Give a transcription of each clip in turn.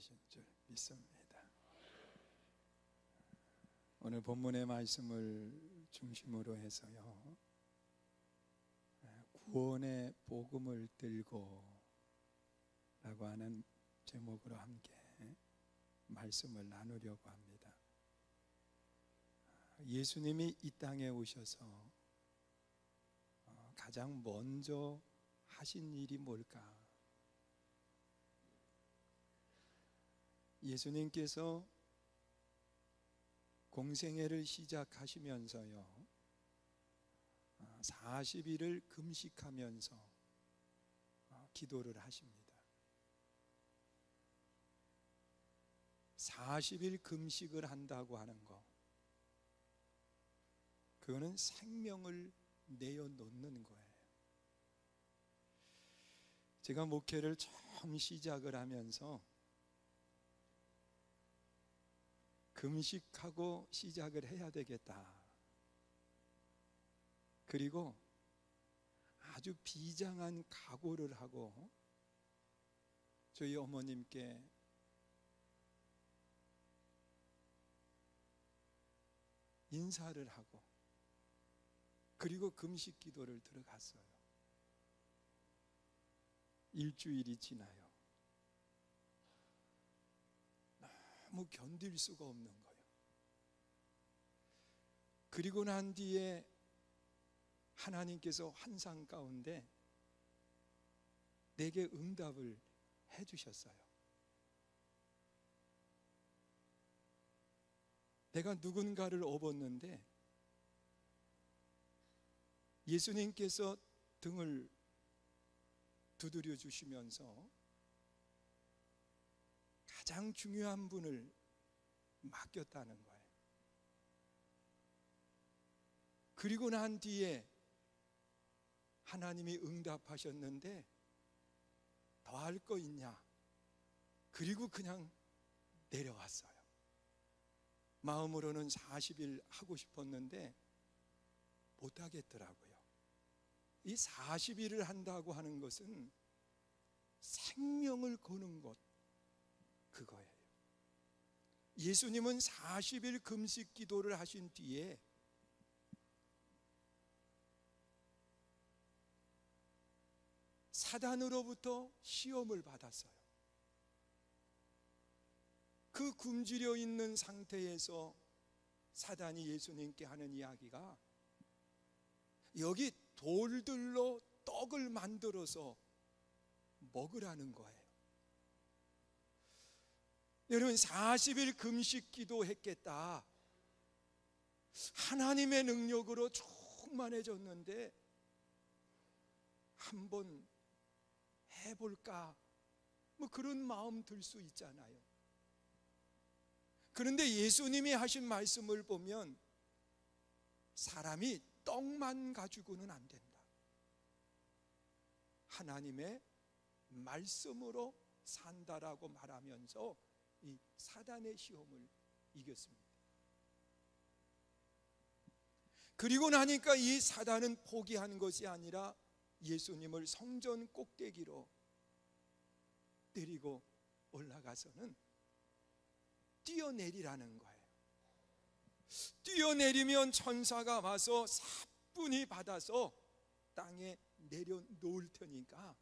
되신 줄 믿습니다. 오늘 본문의 말씀을 중심으로 해서요, 구원의 복음을 들고 라고 하는 제목으로 함께 말씀을 나누려고 합니다. 예수님이 이 땅에 오셔서 가장 먼저 하신 일이 뭘까? 예수님께서 공생애를 시작하시면서요, 40일을 금식하면서 기도를 하십니다. 40일 금식을 한다고 하는 거, 그거는 생명을 내어놓는 거예요. 제가 목회를 처음 시작을 하면서 금식하고 시작을 해야 되겠다. 그리고 아주 비장한 각오를 하고 저희 어머님께 인사를 하고 그리고 금식 기도를 들어갔어요. 일주일이 지나요. 너무 견딜 수가 없는 거예요. 그리고 난 뒤에 하나님께서 환상 가운데 내게 응답을 해주셨어요. 내가 누군가를 업었는데 예수님께서 등을 두드려 주시면서 가장 중요한 분을 맡겼다는 거예요. 그리고 난 뒤에 하나님이 응답하셨는데 더 할 거 있냐? 그리고 그냥 내려왔어요. 마음으로는 40일 하고 싶었는데 못하겠더라고요. 이 40일을 한다고 하는 것은 생명을 거는 것, 그거예요. 예수님은 40일 금식 기도를 하신 뒤에 사단으로부터 시험을 받았어요. 그 굶주려 있는 상태에서 사단이 예수님께 하는 이야기가 여기 돌들로 떡을 만들어서 먹으라는 거예요. 여러분, 40일 금식 기도했겠다. 하나님의 능력으로 충만해졌는데 한번 해볼까? 뭐 그런 마음 들 수 있잖아요. 그런데 예수님이 하신 말씀을 보면 사람이 떡만 가지고는 안 된다. 하나님의 말씀으로 산다라고 말하면서 이 사단의 시험을 이겼습니다. 그리고 나니까 이 사단은 포기한 것이 아니라 예수님을 성전 꼭대기로 데리고 올라가서는 뛰어내리라는 거예요. 뛰어내리면 천사가 와서 사뿐히 받아서 땅에 내려놓을 테니까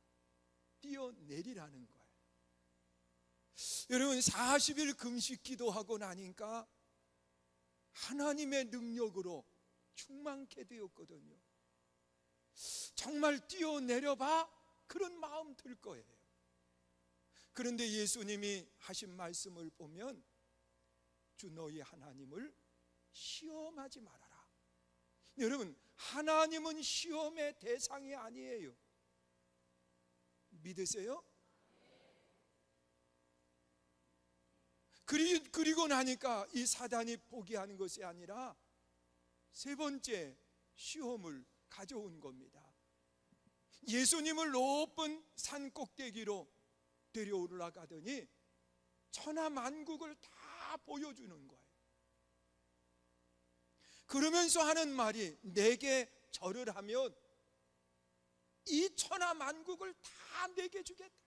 뛰어내리라는 거예요. 여러분, 40일 금식 기도하고 나니까 하나님의 능력으로 충만케 되었거든요. 정말 뛰어내려봐? 그런 마음 들 거예요. 그런데 예수님이 하신 말씀을 보면 주 너희 하나님을 시험하지 말아라. 여러분, 하나님은 시험의 대상이 아니에요. 믿으세요? 그리고 나니까 이 사단이 포기하는 것이 아니라 세 번째 시험을 가져온 겁니다. 예수님을 높은 산 꼭대기로 데려올라가더니 천하만국을 다 보여주는 거예요. 그러면서 하는 말이 내게 절을 하면 이 천하만국을 다 내게 주겠다.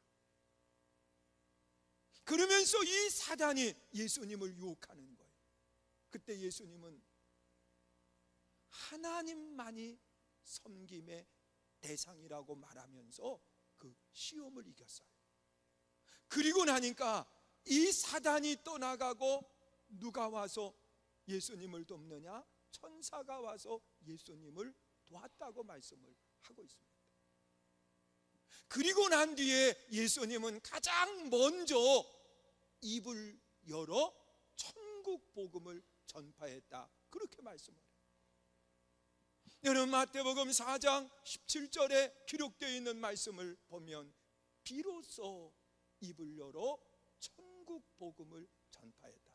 그러면서 이 사단이 예수님을 유혹하는 거예요. 그때 예수님은 하나님만이 섬김의 대상이라고 말하면서 그 시험을 이겼어요. 그리고 나니까 이 사단이 떠나가고 누가 와서 예수님을 돕느냐? 천사가 와서 예수님을 도왔다고 말씀을 하고 있습니다. 그리고 난 뒤에 예수님은 가장 먼저 입을 열어 천국 복음을 전파했다, 그렇게 말씀을 해요. 여러분, 마태복음 4장 17절에 기록되어 있는 말씀을 보면 비로소 입을 열어 천국 복음을 전파했다.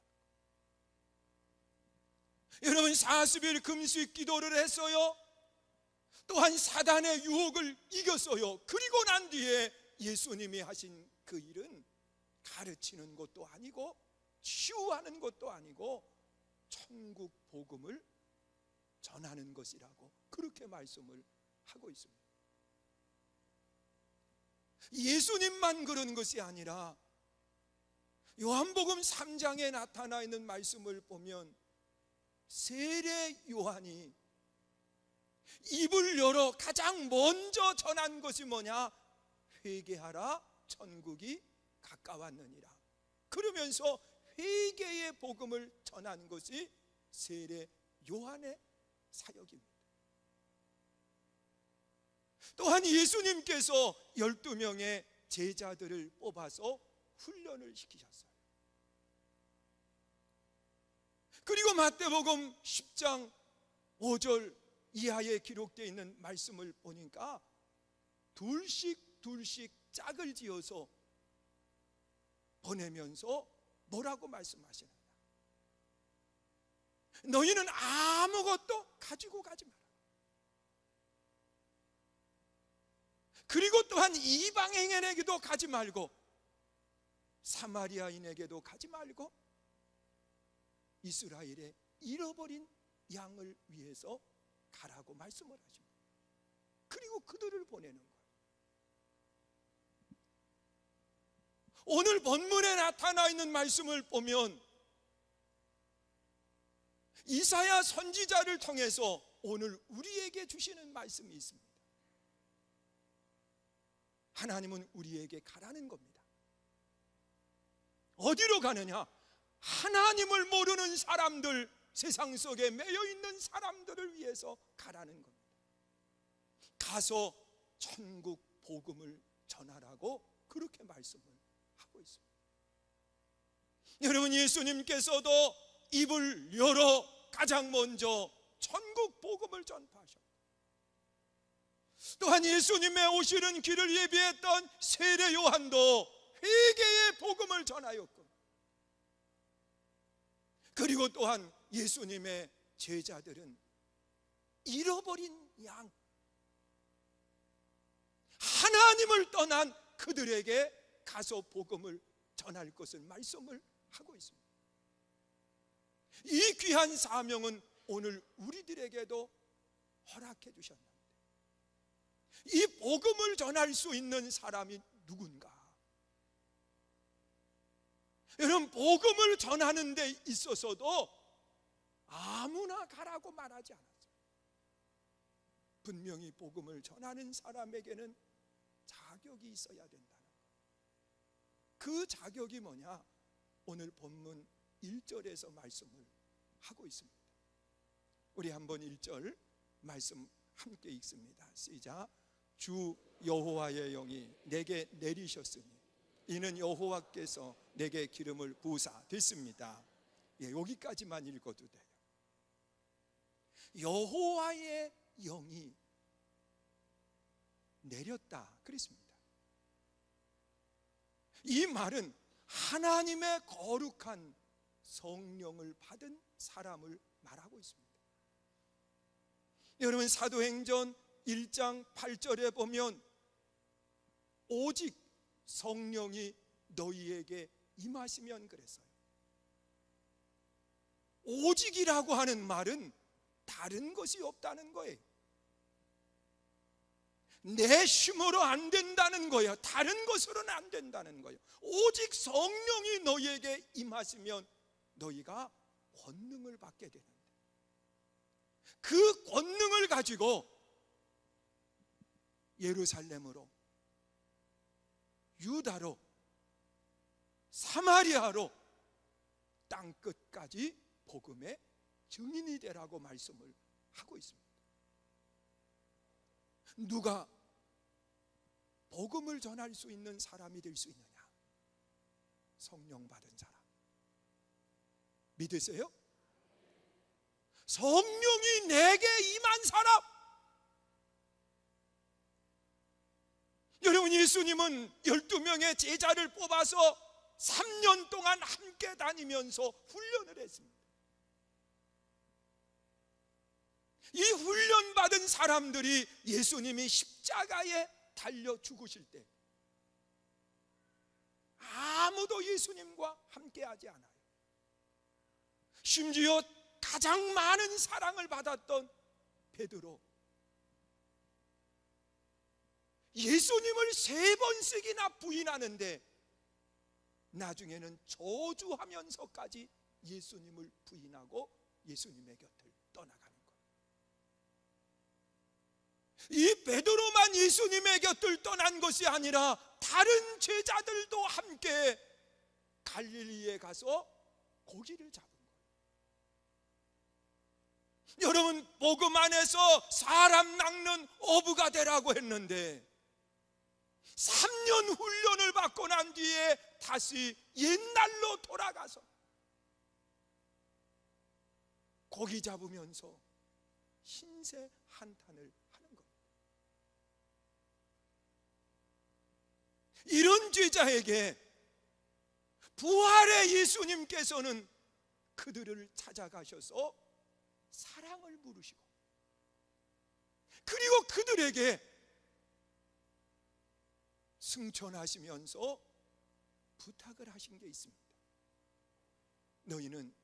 여러분, 40일 금식 기도를 했어요. 또한 사단의 유혹을 이겼어요. 그리고 난 뒤에 예수님이 하신 그 일은 가르치는 것도 아니고 치유하는 것도 아니고 천국 복음을 전하는 것이라고 그렇게 말씀을 하고 있습니다. 예수님만 그런 것이 아니라 요한복음 3장에 나타나 있는 말씀을 보면 세례 요한이 입을 열어 가장 먼저 전한 것이 뭐냐? 회개하라, 천국이 가까웠느니라. 그러면서 회개의 복음을 전한 것이 세례 요한의 사역입니다. 또한 예수님께서 12명의 제자들을 뽑아서 훈련을 시키셨어요. 그리고 마태복음 10장 5절 이하에 기록되어 있는 말씀을 보니까 둘씩 짝을 지어서 보내면서 뭐라고 말씀하시느냐? 너희는 아무것도 가지고 가지 마라. 그리고 또한 이방인에게도 가지 말고 사마리아인에게도 가지 말고 이스라엘의 잃어버린 양을 위해서 가라고 말씀을 하십니다. 그리고 그들을 보내는 거예요. 오늘 본문에 나타나 있는 말씀을 보면 이사야 선지자를 통해서 오늘 우리에게 주시는 말씀이 있습니다. 하나님은 우리에게 가라는 겁니다. 어디로 가느냐? 하나님을 모르는 사람들, 세상 속에 매여 있는 사람들을 위해서 가라는 겁니다. 가서 천국 복음을 전하라고 그렇게 말씀을 하고 있습니다. 여러분, 예수님께서도 입을 열어 가장 먼저 천국 복음을 전파하셨고, 또한 예수님의 오시는 길을 예비했던 세례 요한도 회개의 복음을 전하였고, 그리고 또한 예수님의 제자들은 잃어버린 양, 하나님을 떠난 그들에게 가서 복음을 전할 것을 말씀을 하고 있습니다. 이 귀한 사명은 오늘 우리들에게도 허락해 주셨는데, 이 복음을 전할 수 있는 사람이 누군가? 여러분, 복음을 전하는 데 있어서도 아무나 가라고 말하지 않았어요. 분명히 복음을 전하는 사람에게는 자격이 있어야 된다는 것. 그 자격이 뭐냐? 오늘 본문 1절에서 말씀을 하고 있습니다. 우리 한번 1절 말씀 함께 읽습니다. 시작. 주 여호와의 영이 내게 내리셨으니 이는 여호와께서 내게 기름을 부으사 됐습니다. 여기까지만 읽어도 돼요. 여호와의 영이 내렸다 그랬습니다. 이 말은 하나님의 거룩한 성령을 받은 사람을 말하고 있습니다. 여러분, 사도행전 1장 8절에 보면 오직 성령이 너희에게 임하시면 그랬어요. 오직이라고 하는 말은 다른 것이 없다는 거예요. 내 힘으로 안 된다는 거예요. 다른 것으로는 안 된다는 거예요. 오직 성령이 너희에게 임하시면 너희가 권능을 받게 되는데, 그 권능을 가지고 예루살렘으로, 유다로, 사마리아로 땅 끝까지 복음의 증인이 되라고 말씀을 하고 있습니다. 누가 복음을 전할 수 있는 사람이 될 수 있느냐? 성령 받은 사람. 믿으세요? 성령이 내게 임한 사람. 여러분, 예수님은 12명의 제자를 뽑아서 3년 동안 함께 다니면서 훈련을 했습니다. 이 훈련받은 사람들이 예수님이 십자가에 달려 죽으실 때 아무도 예수님과 함께하지 않아요. 심지어 가장 많은 사랑을 받았던 베드로, 예수님을 3번씩이나 부인하는데 나중에는 저주하면서까지 예수님을 부인하고 예수님의 곁을 떠나가는 거예요. 이 베드로만 예수님의 곁을 떠난 것이 아니라 다른 제자들도 함께 갈릴리에 가서 고기를 잡은 거예요. 여러분, 복음 안에서 사람 낚는 어부가 되라고 했는데 3년 훈련을 받고 난 뒤에 다시 옛날로 돌아가서 고기 잡으면서 신세 한탄을 하는 겁니다. 이런 제자에게 부활의 예수님께서는 그들을 찾아가셔서 사랑을 부르시고, 그리고 그들에게 승천하시면서 부탁을 하신 게 있습니다. 너희는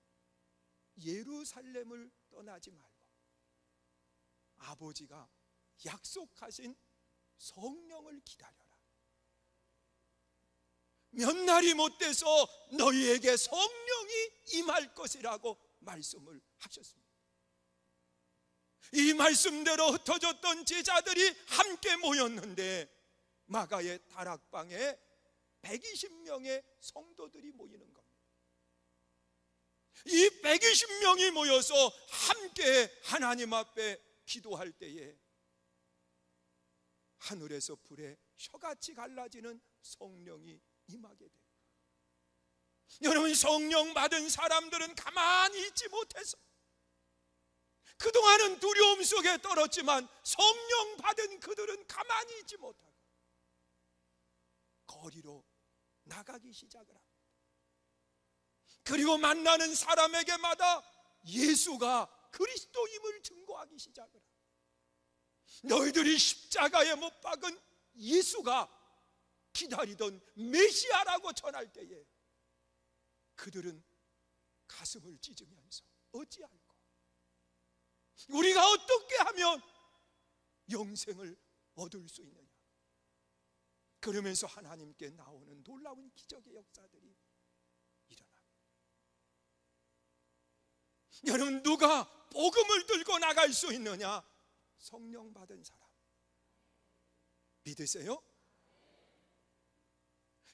예루살렘을 떠나지 말고 아버지가 약속하신 성령을 기다려라. 몇 날이 못 돼서 너희에게 성령이 임할 것이라고 말씀을 하셨습니다. 이 말씀대로 흩어졌던 제자들이 함께 모였는데 마가의 다락방에 120명의 성도들이 모이는 겁니다. 이 120명이 모여서 함께 하나님 앞에 기도할 때에 하늘에서 불에 혀같이 갈라지는 성령이 임하게 돼요. 여러분, 성령 받은 사람들은 가만히 있지 못해서 그동안은 두려움 속에 떨었지만 성령 받은 그들은 가만히 있지 못하고 거리로 나가기 시작을 합니다. 그리고 만나는 사람에게마다 예수가 그리스도임을 증거하기 시작을 합니다. 너희들이 십자가에 못 박은 예수가 기다리던 메시아라고 전할 때에 그들은 가슴을 찢으면서 어찌할꼬, 우리가 어떻게 하면 영생을 얻을 수 있느냐, 그러면서 하나님께 나오는 놀라운 기적의 역사들이 일어납니다. 여러분, 누가 복음을 들고 나갈 수 있느냐? 성령 받은 사람. 믿으세요?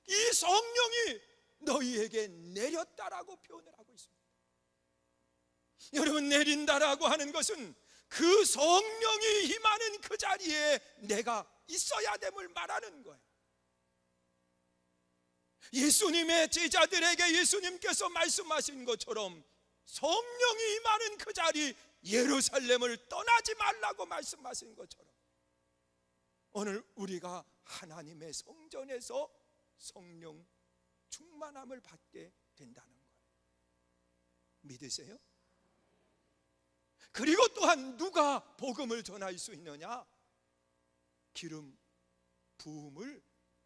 이 성령이 너희에게 내렸다라고 표현을 하고 있습니다. 여러분, 내린다라고 하는 것은 그 성령이 임하는 그 자리에 내가 있어야 됨을 말하는 거예요. 예수님의 제자들에게 예수님께서 말씀하신 것처럼 성령이 임하는 그 자리, 예루살렘을 떠나지 말라고 말씀하신 것처럼 오늘 우리가 하나님의 성전에서 성령 충만함을 받게 된다는 거예요. 믿으세요? 그리고 또한 누가 복음을 전할 수 있느냐? 기름 부음을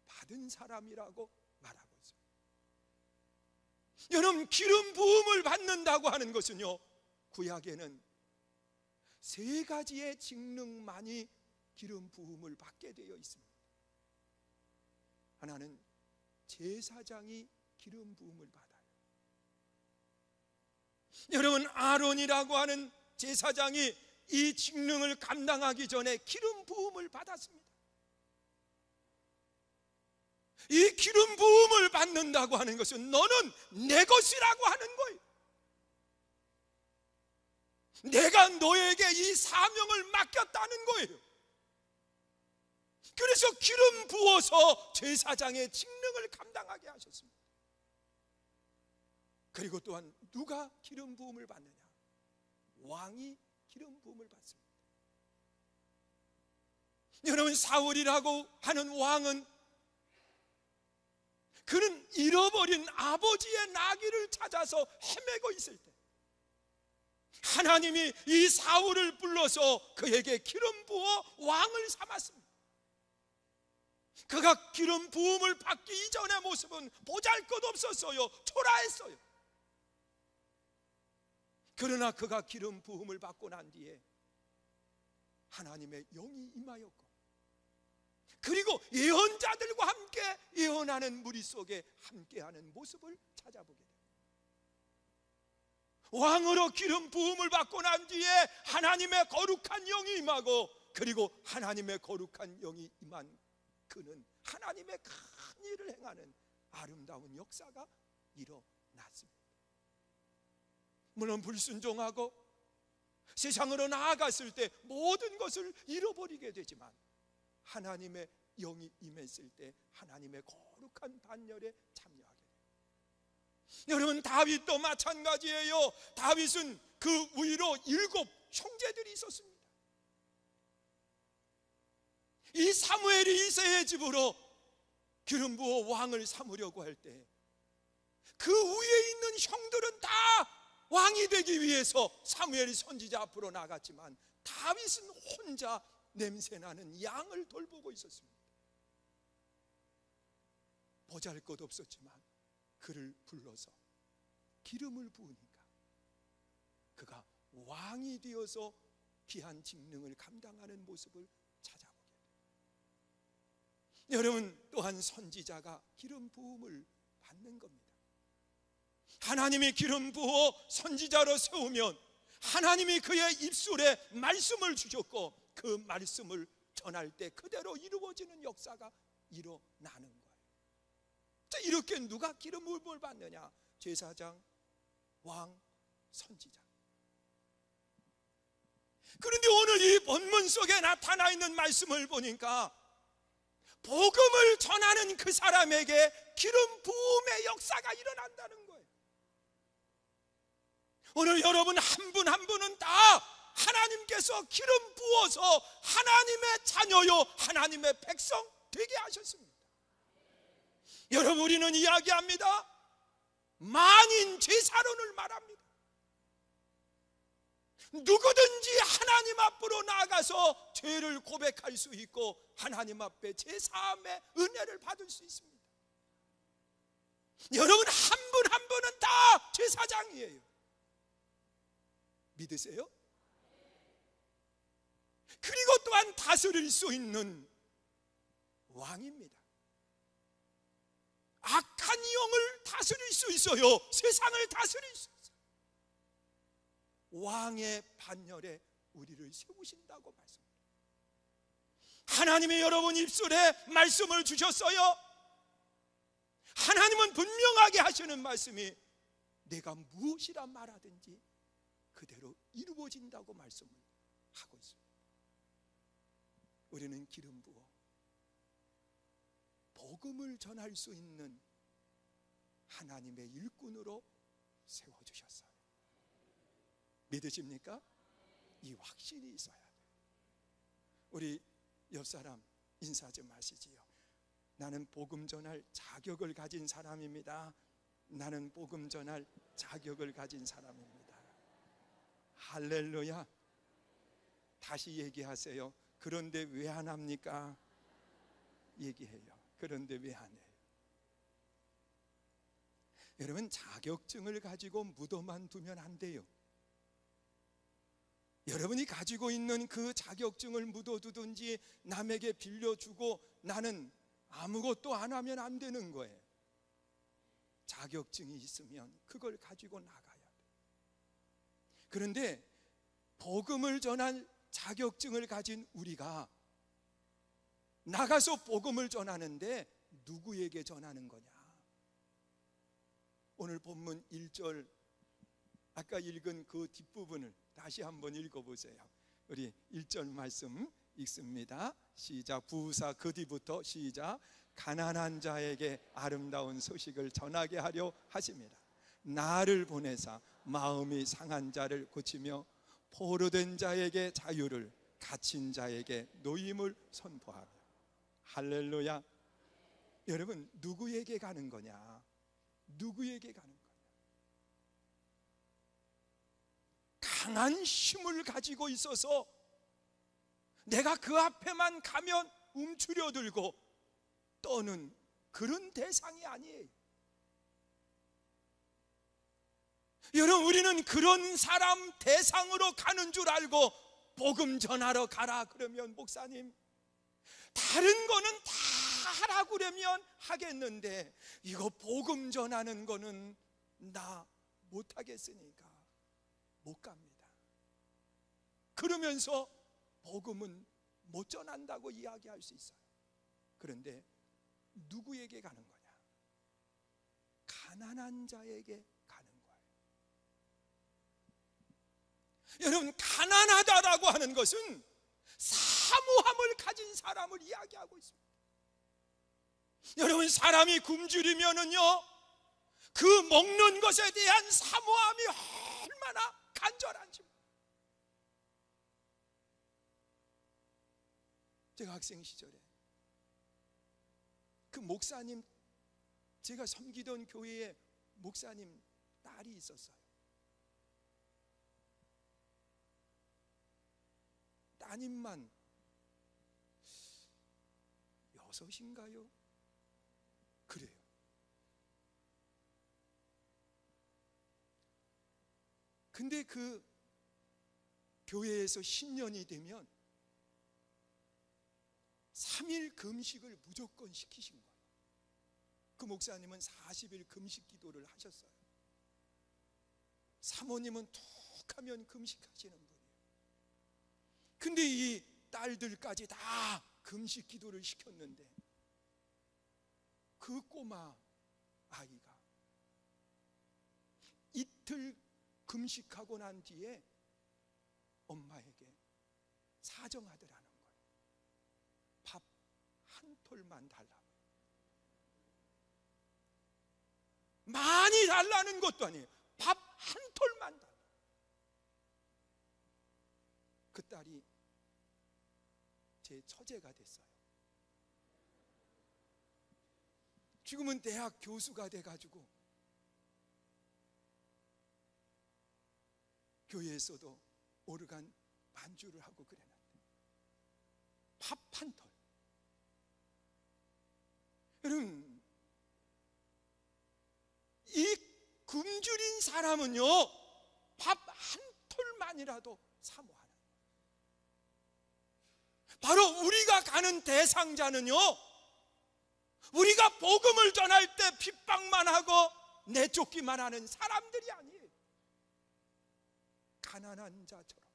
받은 사람이라고 말하고 있어요. 여러분, 기름 부음을 받는다고 하는 것은요, 구약에는 3가지의 직능만이 기름 부음을 받게 되어 있습니다. 하나는 제사장이 기름 부음을 받아요. 여러분, 아론이라고 하는 제사장이 이 직능을 감당하기 전에 기름 부음을 받았습니다. 이 기름 부음을 받는다고 하는 것은 너는 내 것이라고 하는 거예요. 내가 너에게 이 사명을 맡겼다는 거예요. 그래서 기름 부어서 제사장의 직능을 감당하게 하셨습니다. 그리고 또한 누가 기름 부음을 받느냐? 왕이 기름 부음을 받습니다. 여러분, 사울이라고 하는 왕은 그는 잃어버린 아버지의 나귀를 찾아서 헤매고 있을 때 하나님이 이 사울을 불러서 그에게 기름 부어 왕을 삼았습니다. 그가 기름 부음을 받기 이전의 모습은 보잘것없었어요. 초라했어요. 그러나 그가 기름 부음을 받고 난 뒤에 하나님의 영이 임하였고, 그리고 예언자들과 함께 예언하는 무리 속에 함께하는 모습을 찾아보게 됩니다. 왕으로 기름 부음을 받고 난 뒤에 하나님의 거룩한 영이 임하고, 그리고 하나님의 거룩한 영이 임한 그는 하나님의 큰 일을 행하는 아름다운 역사가 일어났습니다. 물론 불순종하고 세상으로 나아갔을 때 모든 것을 잃어버리게 되지만, 하나님의 영이 임했을 때 하나님의 거룩한 반열에 참여하게 돼요. 여러분, 다윗도 마찬가지예요. 다윗은 그 위로 7 형제들이 있었습니다. 이 사무엘이 이새의 집으로 기름 부어 왕을 삼으려고 할 때 그 위에 있는 형들은 다 왕이 되기 위해서 사무엘이 선지자 앞으로 나갔지만, 다윗은 혼자 냄새나는 양을 돌보고 있었습니다. 보잘것없었지만 그를 불러서 기름을 부으니까 그가 왕이 되어서 귀한 직능을 감당하는 모습을 찾아보게 돼요. 여러분, 또한 선지자가 기름 부음을 받는 겁니다. 하나님이 기름 부어 선지자로 세우면 하나님이 그의 입술에 말씀을 주셨고, 그 말씀을 전할 때 그대로 이루어지는 역사가 일어나는 거예요. 자, 이렇게 누가 기름 부음을 받느냐? 제사장, 왕, 선지자. 그런데 오늘 이 본문 속에 나타나 있는 말씀을 보니까 복음을 전하는 그 사람에게 기름 부음의 역사가 일어난다는 거예요. 오늘 여러분 한 분 한 분은 다 하나님께서 기름 부어서 하나님의 자녀요, 하나님의 백성 되게 하셨습니다. 여러분, 우리는 이야기합니다. 만인 제사론을 말합니다. 누구든지 하나님 앞으로 나가서 죄를 고백할 수 있고 하나님 앞에 제사함의 은혜를 받을 수 있습니다. 여러분, 한 분 한 분은 다 제사장이에요. 믿으세요? 그리고 또한 다스릴 수 있는 왕입니다. 악한 영을 다스릴 수 있어요. 세상을 다스릴 수 있어요. 왕의 반열에 우리를 세우신다고 말씀합니다. 하나님이 여러분 입술에 말씀을 주셨어요. 하나님은 분명하게 하시는 말씀이 내가 무엇이라 말하든지 그대로 이루어진다고 말씀을 하고 있습니다. 우리는 기름 부어 복음을 전할 수 있는 하나님의 일꾼으로 세워주셨어요. 믿으십니까? 이 확신이 있어야 돼요. 우리 옆사람 인사 좀 하시지요. 나는 복음 전할 자격을 가진 사람입니다. 나는 복음 전할 자격을 가진 사람입니다. 할렐루야. 다시 얘기하세요. 그런데 왜 안 합니까? 얘기해요. 그런데 왜 안 해요? 여러분, 자격증을 가지고 묻어만 두면 안 돼요. 여러분이 가지고 있는 그 자격증을 묻어두든지 남에게 빌려주고 나는 아무것도 안 하면 안 되는 거예요. 자격증이 있으면 그걸 가지고 나가야 돼요. 그런데 복음을 전할 자격증을 가진 우리가 나가서 복음을 전하는데 누구에게 전하는 거냐? 오늘 본문 1절 아까 읽은 그 뒷부분을 다시 한번 읽어보세요. 우리 1절 말씀 읽습니다. 시작. 부사 그 뒤부터 시작. 가난한 자에게 아름다운 소식을 전하게 하려 하십니다. 나를 보내사 마음이 상한 자를 고치며 포로된 자에게 자유를, 갇힌 자에게 노임을 선포하며. 할렐루야. 여러분, 누구에게 가는 거냐? 누구에게 가는 거냐? 강한 힘을 가지고 있어서 내가 그 앞에만 가면 움츠려들고 떠는 그런 대상이 아니에요. 여러분, 우리는 그런 사람 대상으로 가는 줄 알고 복음 전하러 가라 그러면 목사님 다른 거는 다 하라고 그러면 하겠는데 이거 복음 전하는 거는 나 못하겠으니까 못 갑니다. 그러면서 복음은 못 전한다고 이야기할 수 있어요. 그런데 누구에게 가는 거냐? 가난한 자에게 가는 거예요. 여러분, 가난하다라고 하는 것은 사모함을 가진 사람을 이야기하고 있습니다. 여러분, 사람이 굶주리면은요, 그 먹는 것에 대한 사모함이 얼마나 간절한지. 제가 학생 시절에 그 목사님, 제가 섬기던 교회에 목사님 딸이 있었어요. 따님만 6인가요? 그래요. 근데 그 교회에서 신년이 되면 3일 금식을 무조건 시키신 거예요. 그 목사님은 40일 금식 기도를 하셨어요. 사모님은 툭 하면 금식하시는 분이에요. 근데 이 딸들까지 다 금식 기도를 시켰는데 그 꼬마 아이가 이틀 금식하고 난 뒤에 엄마에게 사정하더라는 거예요. 밥 한 톨만 달라고. 많이 달라는 것도 아니에요. 밥 한 톨만 달라. 그 딸이 제 처제가 됐어요. 지금은 대학 교수가 돼가지고 교회에서도 오르간 반주를 하고 그래놨대. 밥 한 톨. 여러분, 이 굶주린 사람은요, 밥 한 톨만이라도 사모하는 거예요. 바로 우리가 가는 대상자는요, 우리가 복음을 전할 때 핍박만 하고 내쫓기만 하는 사람들이 아니에요. 가난한 자처럼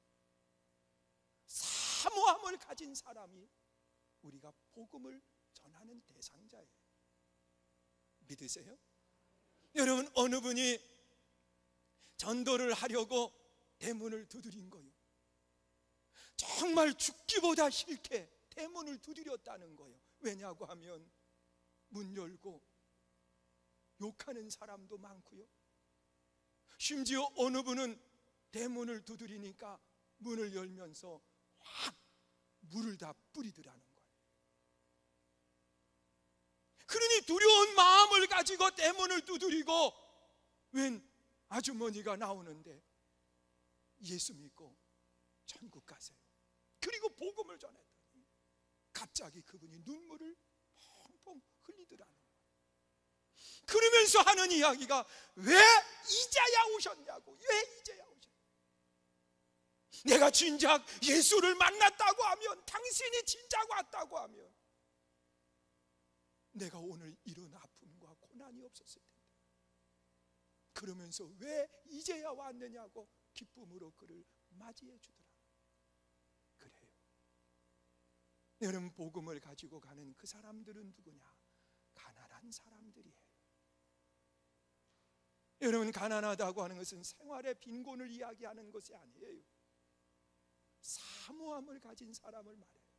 사모함을 가진 사람이 우리가 복음을 전하는 대상자예요. 믿으세요? 여러분, 어느 분이 전도를 하려고 대문을 두드린 거예요. 정말 죽기보다 싫게 대문을 두드렸다는 거예요. 왜냐고 하면 문 열고 욕하는 사람도 많고요, 심지어 어느 분은 대문을 두드리니까 문을 열면서 확 물을 다 뿌리더라는 거예요. 그러니 두려운 마음을 가지고 대문을 두드리고 웬 아주머니가 나오는데 예수 믿고 천국 가세요. 그리고 복음을 전했더니 갑자기 그분이 눈물을 펑펑 흘리더라는 거예요. 그러면서 하는 이야기가 왜 이제야 오셨냐고. 왜 이제야 오셨냐고. 내가 진작 예수를 만났다고 하면, 당신이 진작 왔다고 하면 내가 오늘 이런 아픔과 고난이 없었을 텐데, 그러면서 왜 이제야 왔느냐고 기쁨으로 그를 맞이해 주더라. 그래요. 여러분, 복음을 가지고 가는 그 사람들은 누구냐? 가난한 사람들이에요. 여러분, 가난하다고 하는 것은 생활의 빈곤을 이야기하는 것이 아니에요. 사모함을 가진 사람을 말해요.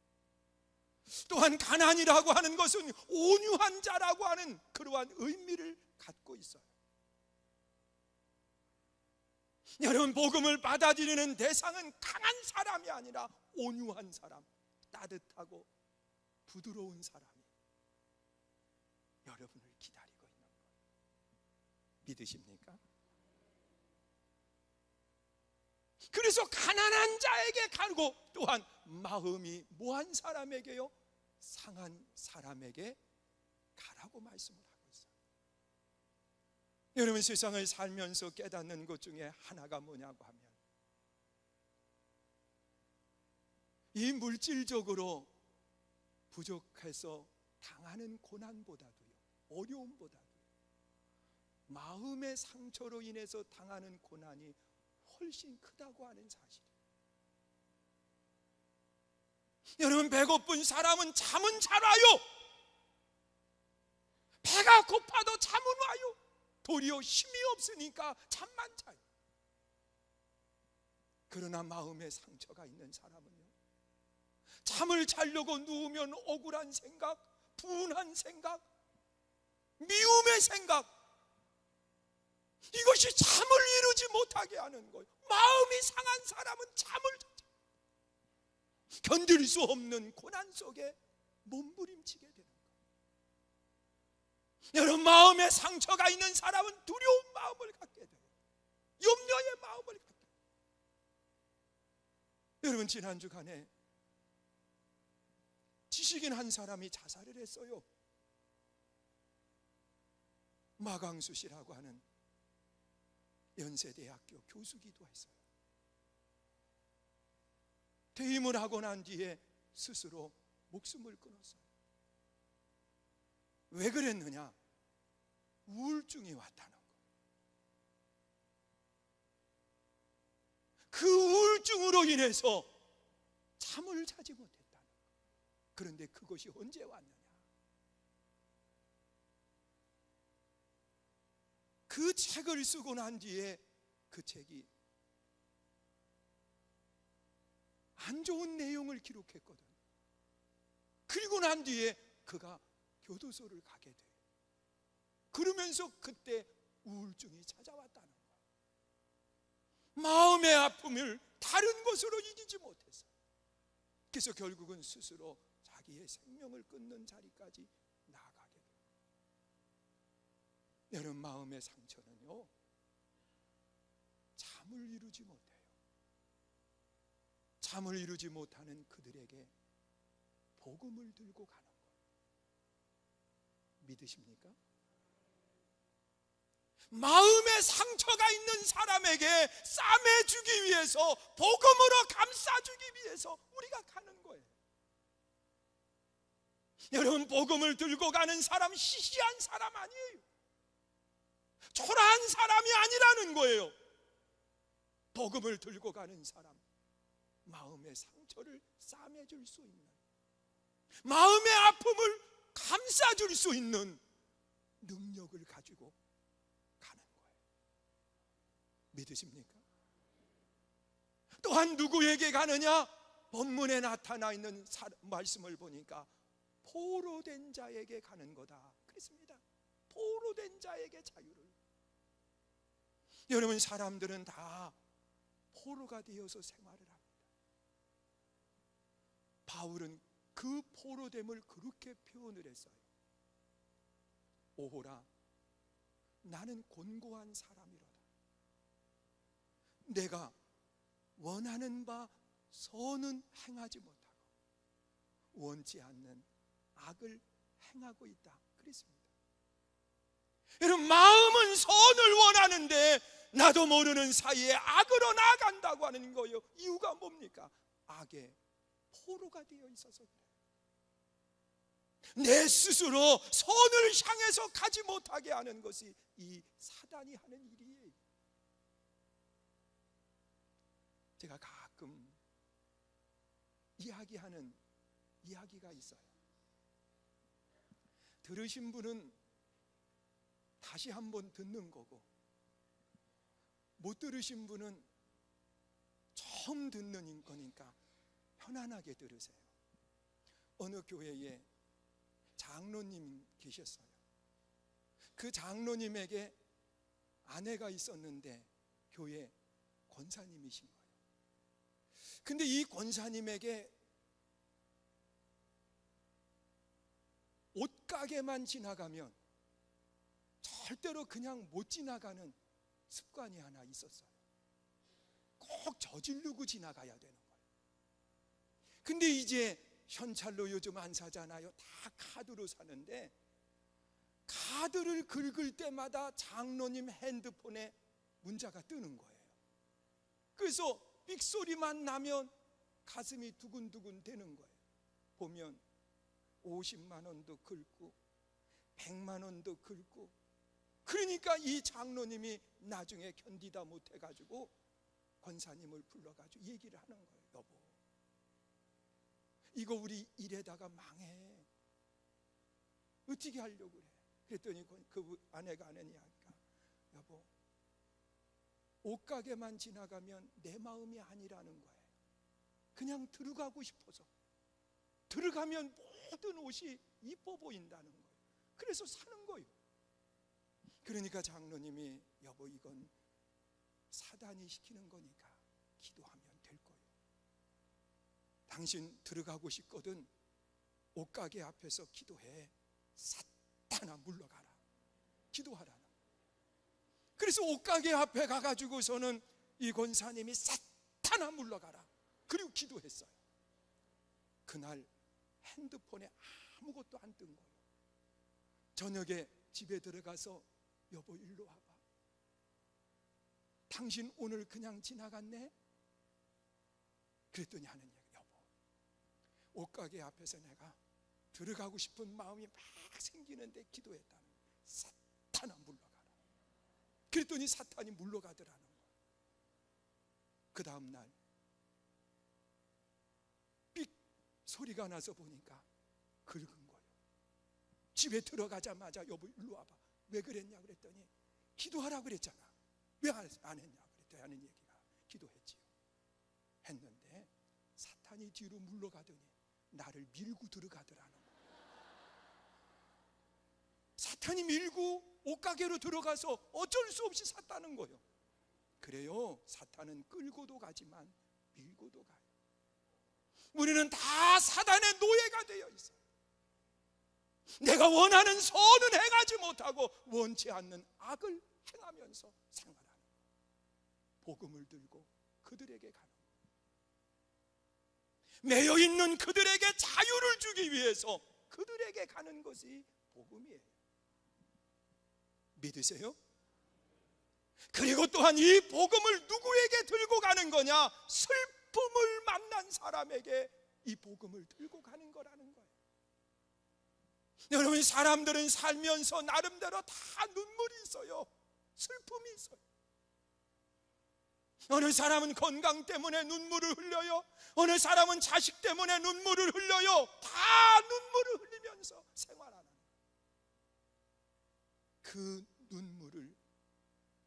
또한 가난이라고 하는 것은 온유한 자라고 하는 그러한 의미를 갖고 있어요. 여러분, 복음을 받아들이는 대상은 강한 사람이 아니라 온유한 사람, 따뜻하고 부드러운 사람이 여러분을 기다리고 있는 거예요. 믿으십니까? 그래서 가난한 자에게 가고, 또한 마음이 뭐한 사람에게요? 상한 사람에게 가라고 말씀을 하고 있어요. 여러분, 세상을 살면서 깨닫는 것 중에 하나가 뭐냐고 하면, 이 물질적으로 부족해서 당하는 고난보다도요, 어려움보다도요, 마음의 상처로 인해서 당하는 고난이 훨씬 크다고 하는 사실이에요. 여러분, 배고픈 사람은 잠은 잘 와요. 배가 고파도 잠은 와요. 도리어 힘이 없으니까 잠만 자요. 그러나 마음에 상처가 있는 사람은요, 잠을 자려고 누우면 억울한 생각, 분한 생각, 미움의 생각, 이것이 잠을 이루지 못하게 하는 거예요. 마음이 상한 사람은 잠을 견딜 수 없는 고난 속에 몸부림치게 되는 거예요. 여러분, 마음에 상처가 있는 사람은 두려운 마음을 갖게 돼요. 염려의 마음을 갖게 돼요. 여러분, 지난 주간에 지식인 한 사람이 자살을 했어요. 마강수 씨라고 하는 연세대학교 교수기도 했어요. 퇴임을 하고 난 뒤에 스스로 목숨을 끊었어요. 왜 그랬느냐? 우울증이 왔다는 거. 그 우울증으로 인해서 잠을 자지 못했다는 거. 그런데 그것이 언제 왔느냐? 그 책을 쓰고 난 뒤에 그 책이 안 좋은 내용을 기록했거든. 그리고 난 뒤에 그가 교도소를 가게 돼요. 그러면서 그때 우울증이 찾아왔다는 거야. 마음의 아픔을 다른 것으로 이기지 못했어요. 그래서 결국은 스스로 자기의 생명을 끊는 자리까지 나아가게 돼요. 여러분, 마음의 상처는요, 잠을 이루지 못해요. 잠을 이루지 못하는 그들에게 복음을 들고 가는 것, 믿으십니까? 마음에 상처가 있는 사람에게 싸매주기 위해서, 복음으로 감싸주기 위해서 우리가 가는 거예요. 여러분, 복음을 들고 가는 사람 시시한 사람 아니에요. 초라한 사람이 아니라는 거예요. 복음을 들고 가는 사람, 마음의 상처를 싸매줄 수 있는, 마음의 아픔을 감싸줄 수 있는 능력을 가지고 가는 거예요. 믿으십니까? 또한 누구에게 가느냐? 본문에 나타나 있는 말씀을 보니까 포로된 자에게 가는 거다 그랬습니다. 포로된 자에게 자유를. 여러분, 사람들은 다 포로가 되어서 생활을 합니다. 바울은 그 포로됨을 그렇게 표현을 했어요. 오호라, 나는 곤고한 사람이로다. 내가 원하는 바 선은 행하지 못하고 원치 않는 악을 행하고 있다 그랬습니다. 여러분, 마음은 선을 원하는데 나도 모르는 사이에 악으로 나아간다고 하는 거예요. 이유가 뭡니까? 악의 포로가 되어 있어서 그래요. 내 스스로 선을 향해서 가지 못하게 하는 것이 이 사단이 하는 일이에요. 제가 가끔 이야기하는 이야기가 있어요. 들으신 분은 다시 한번 듣는 거고, 못 들으신 분은 처음 듣는 거니까 편안하게 들으세요. 어느 교회에 장로님 계셨어요. 그 장로님에게 아내가 있었는데 교회 권사님이신 거예요. 근데 이 권사님에게 옷가게만 지나가면 절대로 그냥 못 지나가는 습관이 하나 있었어요. 꼭 저지르고 지나가야 되는 거예요. 근데 이제 현찰로 요즘 안 사잖아요. 다 카드로 사는데, 카드를 긁을 때마다 장로님 핸드폰에 문자가 뜨는 거예요. 그래서 삑소리만 나면 가슴이 두근두근 되는 거예요. 보면 50만 원도 긁고 100만 원도 긁고. 그러니까 이 장로님이 나중에 견디다 못해가지고 권사님을 불러가지고 얘기를 하는 거예요. 여보, 이거 우리 일에다가 망해. 어떻게 하려고 그래? 그랬더니 그 아내가 하는 이야기가, 여보, 옷가게만 지나가면 내 마음이 아니라는 거예요. 그냥 들어가고 싶어서. 들어가면 모든 옷이 이뻐 보인다는 거예요. 그래서 사는 거예요. 그러니까 장로님이, 여보, 이건 사단이 시키는 거니까 기도하면 될 거예요. 당신 들어가고 싶거든 옷가게 앞에서 기도해. 사탄아 물러가라. 기도하라는. 그래서 옷가게 앞에 가가지고서는 이 권사님이 사탄아 물러가라. 그리고 기도했어요. 그날 핸드폰에 아무것도 안 뜬 거예요. 저녁에 집에 들어가서, 여보 일로 와봐. 당신 오늘 그냥 지나갔네? 그랬더니 하는 얘기, 여보, 옷가게 앞에서 내가 들어가고 싶은 마음이 막 생기는데 기도했다는 거예요. 사탄아 물러가라. 그랬더니 사탄이 물러가더라는 거예요. 그 다음날 삑 소리가 나서 보니까 긁은 거예요. 집에 들어가자마자, 여보 일로 와봐. 왜 그랬냐 그랬더니, 기도하라고 그랬잖아. 왜 안 했냐 그랬더니 하는 얘기가, 기도했지요. 했는데 사탄이 뒤로 물러가더니 나를 밀고 들어가더라는 거예요. 사탄이 밀고 옷가게로 들어가서 어쩔 수 없이 샀다는 거예요. 그래요, 사탄은 끌고도 가지만 밀고도 가요. 우리는 다 사단의 노예가 되어 있어요. 내가 원하는 선은 행하지 못하고 원치 않는 악을 행하면서 생활하는 거예요. 복음을 들고 그들에게 가는 거예요. 매여있는 그들에게 자유를 주기 위해서 그들에게 가는 것이 복음이에요. 믿으세요? 그리고 또한 이 복음을 누구에게 들고 가는 거냐? 슬픔을 만난 사람에게 이 복음을 들고 가는 거라는 거예요. 여러분, 사람들은 살면서 나름대로 다 눈물이 있어요. 슬픔이 있어요. 어느 사람은 건강 때문에 눈물을 흘려요. 어느 사람은 자식 때문에 눈물을 흘려요. 다 눈물을 흘리면서 생활하는 거예요. 그 눈물을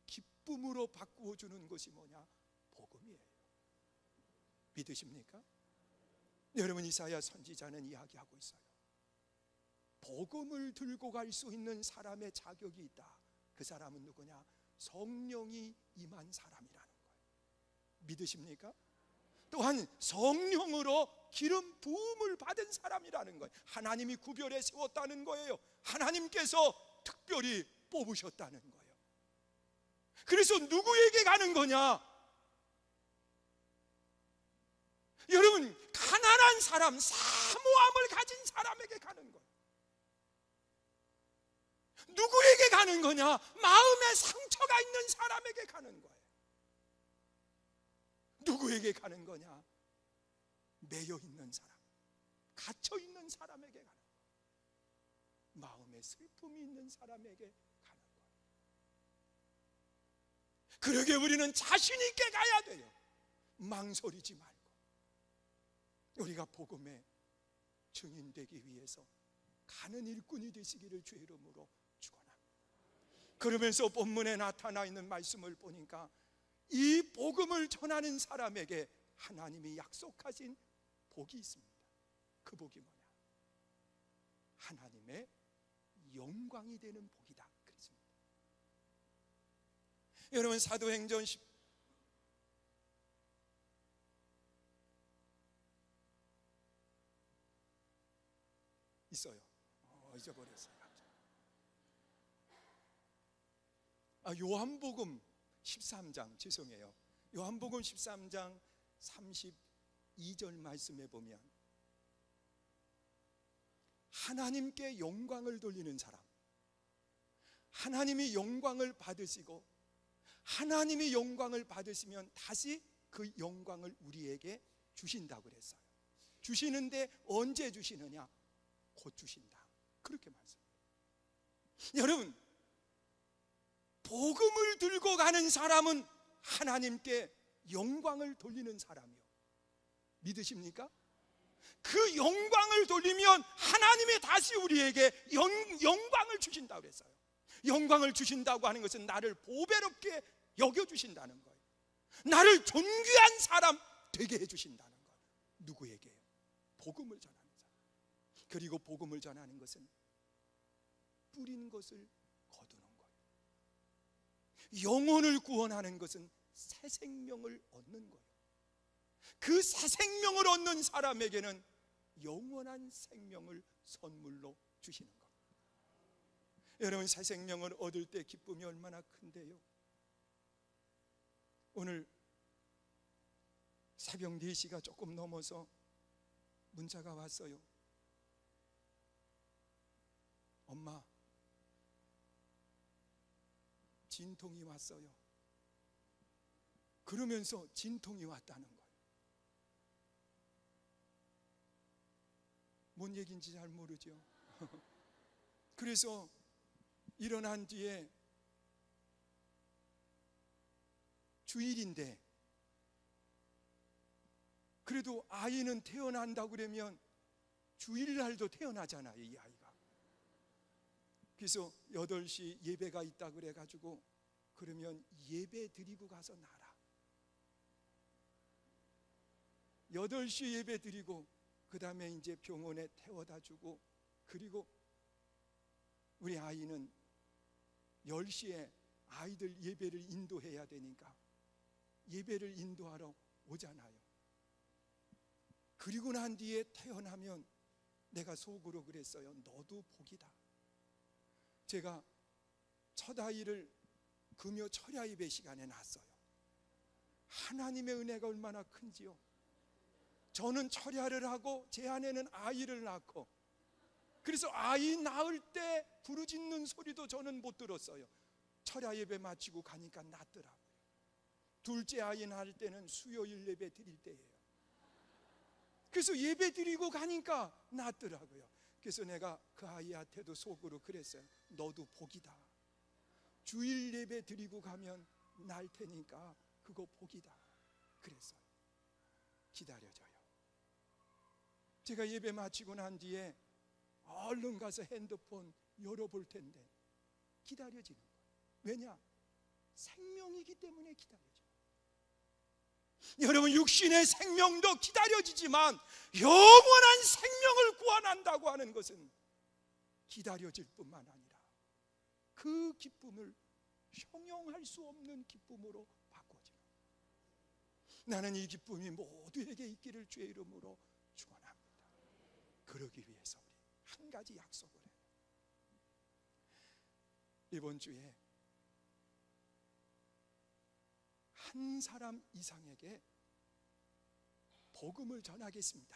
기쁨으로 바꾸어 주는 것이 뭐냐? 복음이에요. 믿으십니까? 여러분, 이사야 선지자는 이야기하고 있어요. 복음을 들고 갈 수 있는 사람의 자격이 있다. 그 사람은 누구냐? 성령이 임한 사람이라는 거예요. 믿으십니까? 또한 성령으로 기름 부음을 받은 사람이라는 거예요. 하나님이 구별해 세웠다는 거예요. 하나님께서 특별히 뽑으셨다는 거예요. 그래서 누구에게 가는 거냐? 여러분, 가난한 사람, 사모함을 가진 사람에게 가는 거예요. 누구에게 가는 거냐? 마음에 상처가 있는 사람에게 가는 거예요. 누구에게 가는 거냐? 매여 있는 사람, 갇혀 있는 사람에게 가는 거예요. 마음에 슬픔이 있는 사람에게 가는 거예요. 그러게 우리는 자신 있게 가야 돼요. 망설이지 말고 우리가 복음의 증인되기 위해서 가는 일꾼이 되시기를 주의 이름으로 축원합니다. 그러면서 본문에 나타나 있는 말씀을 보니까 이 복음을 전하는 사람에게 하나님이 약속하신 복이 있습니다. 그 복이 뭐냐? 하나님의 영광이 되는 복이다 그랬습니다. 여러분, 사도행전 10 있어요. 잊어버렸어요. 요한복음 13장, 죄송해요. 요한복음 13장 32절 말씀에 보면 하나님께 영광을 돌리는 사람, 하나님이 영광을 받으시고 하나님이 영광을 받으시면 다시 그 영광을 우리에게 주신다고 그랬어요. 주시는데 언제 주시느냐? 곧 주신다. 그렇게 말씀합니다. 여러분, 복음을 들고 가는 사람은 하나님께 영광을 돌리는 사람이요. 믿으십니까? 그 영광을 돌리면 하나님이 다시 우리에게 영광을 주신다고 그랬어요. 영광을 주신다고 하는 것은 나를 보배롭게 여겨주신다는 거예요. 나를 존귀한 사람 되게 해주신다는 거예요. 누구에게요? 복음을 전하는 사람. 그리고 복음을 전하는 것은 뿌린 것을 거두는 거예요. 영혼을 구원하는 것은 새 생명을 얻는 거예요. 그 새 생명을 얻는 사람에게는 영원한 생명을 선물로 주시는 겁니다. 여러분, 새 생명을 얻을 때 기쁨이 얼마나 큰데요. 오늘 새벽 4시가 조금 넘어서 문자가 왔어요. 엄마, 진통이 왔어요. 그러면서 진통이 왔다는 거예요. 뭔 얘기인지 잘 모르죠. 그래서 일어난 뒤에 주일인데 그래도 아이는 태어난다고 그러면 주일날도 태어나잖아요, 이 아이가. 그래서 8시 예배가 있다고 그래가지고 그러면 예배 드리고 가서 나라. 8시 예배 드리고 그 다음에 이제 병원에 태워다 주고, 그리고 우리 아이는 10시에 아이들 예배를 인도해야 되니까 예배를 인도하러 오잖아요. 그리고 난 뒤에 태어나면 내가 속으로 그랬어요. 너도 복이다. 제가 첫 아이를 금요 철야 예배 시간에 낳았어요. 하나님의 은혜가 얼마나 큰지요. 저는 철야를 하고 제 아내는 아이를 낳고, 그래서 아이 낳을 때 부르짖는 소리도 저는 못 들었어요. 철야 예배 마치고 가니까 낫더라고요. 둘째 아이 낳을 때는 수요일 예배 드릴 때예요. 그래서 예배 드리고 가니까 낫더라고요. 그래서 내가 그 아이한테도 속으로 그랬어요. 너도 복이다. 주일 예배 드리고 가면 날 테니까 그거 복이다. 그랬어요. 기다려줘요. 제가 예배 마치고 난 뒤에 얼른 가서 핸드폰 열어볼 텐데 기다려지는 거예요. 왜냐? 생명이기 때문에 기다려져요. 여러분, 육신의 생명도 기다려지지만 영원한 생명을 구원한다고 하는 것은 기다려질 뿐만 아니라 그 기쁨을 형용할 수 없는 기쁨으로 바꿔지는 거예요. 나는 이 기쁨이 모두에게 있기를 주의 이름으로 축원합니다. 그러기 위해서 우리 한 가지 약속을 해요. 이번 주에 한 사람 이상에게 복음을 전하겠습니다.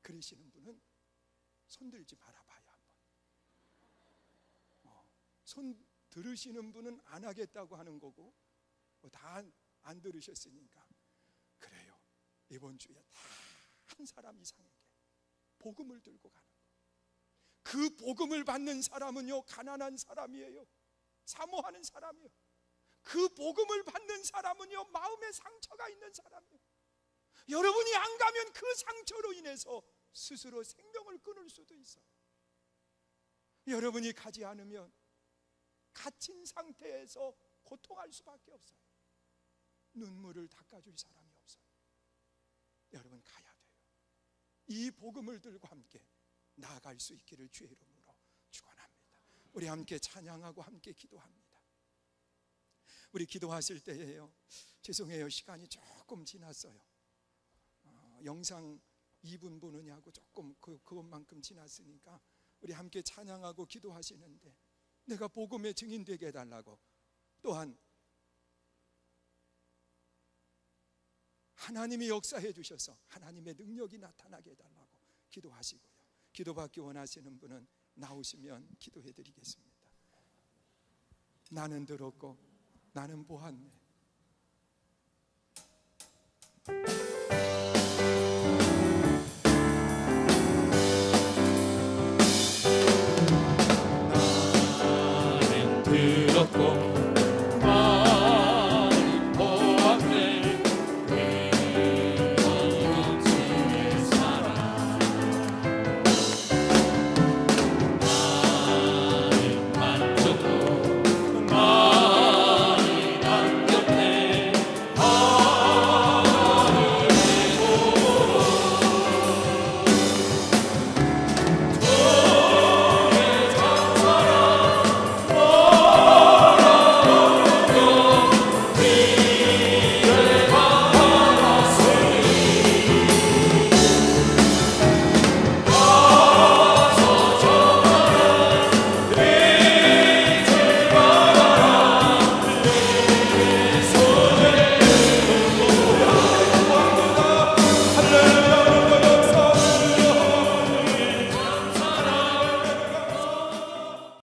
그러시는 분은 손 들지 말아봐요. 한번. 손 들으시는 분은 안 하겠다고 하는 거고, 다 안 들으셨으니까. 그래요. 이번 주에 다 한 사람 이상에게 복음을 들고 가는 거. 그 복음을 받는 사람은요, 가난한 사람이에요. 사모하는 사람이에요. 그 복음을 받는 사람은요, 마음에 상처가 있는 사람이에요. 여러분이 안 가면 그 상처로 인해서 스스로 생명을 끊을 수도 있어요. 여러분이 가지 않으면 갇힌 상태에서 고통할 수밖에 없어요. 눈물을 닦아줄 사람이 없어요. 여러분 가야 돼요. 이 복음을 들고 함께 나아갈 수 있기를 주의 이름으로 축원합니다. 우리 함께 찬양하고 함께 기도합니다. 우리 기도하실 때에요, 죄송해요, 시간이 조금 지났어요. 영상 2분 보느냐고 조금 그것만큼 지났으니까 우리 함께 찬양하고 기도하시는데, 내가 복음의 증인 되게 해달라고, 또한 하나님이 역사해 주셔서 하나님의 능력이 나타나게 해달라고 기도하시고요. 기도받기 원하시는 분은 나오시면 기도해 드리겠습니다. 나는 들었고 나는 보았네. 나는 들었고